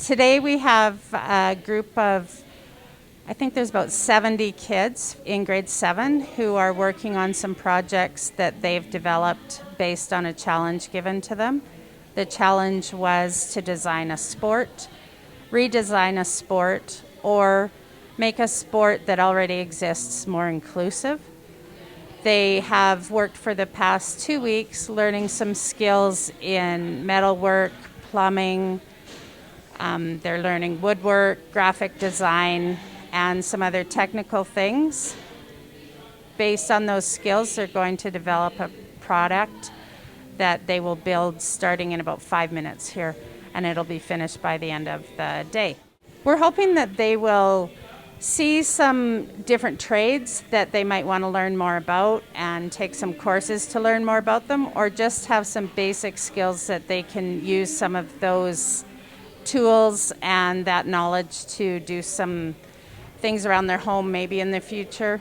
Today we have a group of, I think there's about 70 kids in grade 7 who are working on some projects that they've developed based on a challenge given to them. The challenge was to design a sport, redesign a sport, or make a sport that already exists more inclusive. They have worked for the past 2 weeks learning some skills in metalwork, plumbing. They're learning woodwork, graphic design, and some other technical things. Based on those skills, they're going to develop a product that they will build starting in about 5 minutes here, and it'll be finished by the end of the day. We're hoping that they will see some different trades that they might want to learn more about and take some courses to learn more about them, or just have some basic skills that they can use some of those tools and that knowledge to do some things around their home maybe in the future.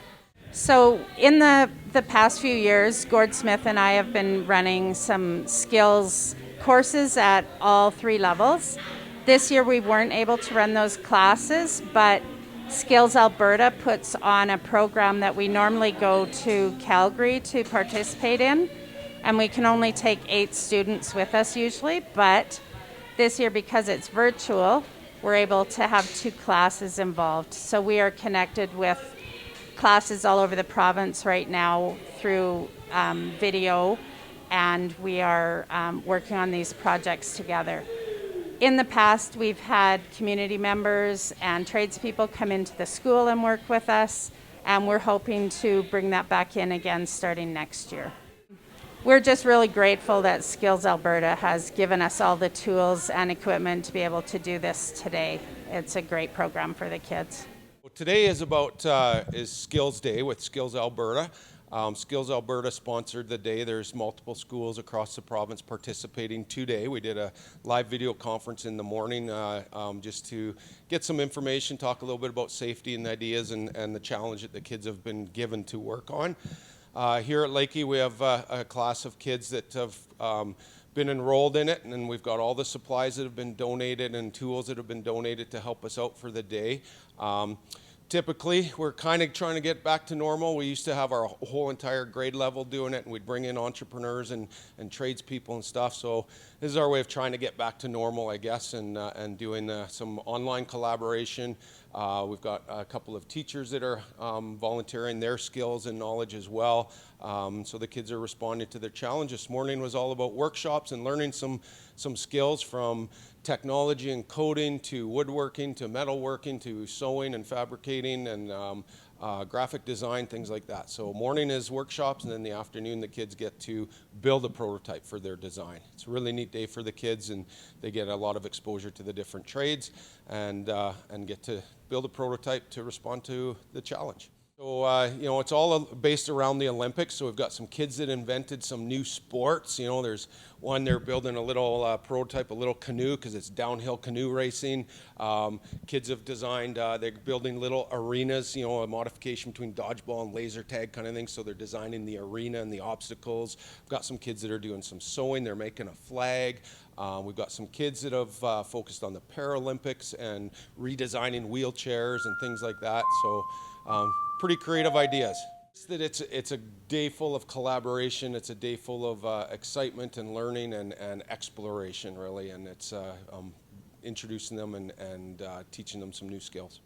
So in the past few years, Gord Smith and I have been running some skills courses at all 3 levels. This year we weren't able to run those classes, but Skills Alberta puts on a program that we normally go to Calgary to participate in, and we can only take 8 students with us usually, but this year, because it's virtual, we're able to have 2 classes involved. So we are connected with classes all over the province right now through video, and we are working on these projects together. In the past, we've had community members and tradespeople come into the school and work with us, and we're hoping to bring that back in again starting next year. We're just really grateful that Skills Alberta has given us all the tools and equipment to be able to do this today. It's a great program for the kids. Well, today is is Skills Day with Skills Alberta. Skills Alberta sponsored the day. There's multiple schools across the province participating today. We did a live video conference in the morning just to get some information, talk a little bit about safety and ideas and the challenge that the kids have been given to work on. Here at Lakie, we have a class of kids that have been enrolled in it, and we've got all the supplies that have been donated and tools that have been donated to help us out for the day. Typically, we're kind of trying to get back to normal. We used to have our whole entire grade level doing it, and we'd bring in entrepreneurs and tradespeople and stuff. So this is our way of trying to get back to normal, I guess, and doing some online collaboration. We've got a couple of teachers that are volunteering their skills and knowledge as well. So the kids are responding to their challenge. This morning was all about workshops and learning some skills from technology and coding to woodworking to metalworking to sewing and fabricating and graphic design, things like that. So morning is workshops, and then the afternoon the kids get to build a prototype for their design. It's a really neat day for the kids, and they get a lot of exposure to the different trades and get to build a prototype to respond to the challenge. So, it's all based around the Olympics. So we've got some kids that invented some new sports. There's one, they're building a little prototype, a little canoe, because it's downhill canoe racing. Kids have designed, they're building little arenas, a modification between dodgeball and laser tag kind of thing. So they're designing the arena and the obstacles. We've got some kids that are doing some sewing. They're making a flag. We've got some kids that have focused on the Paralympics and redesigning wheelchairs and things like that. So pretty creative ideas. It's a day full of collaboration. It's a day full of excitement and learning and exploration, really. And it's introducing them and teaching them some new skills.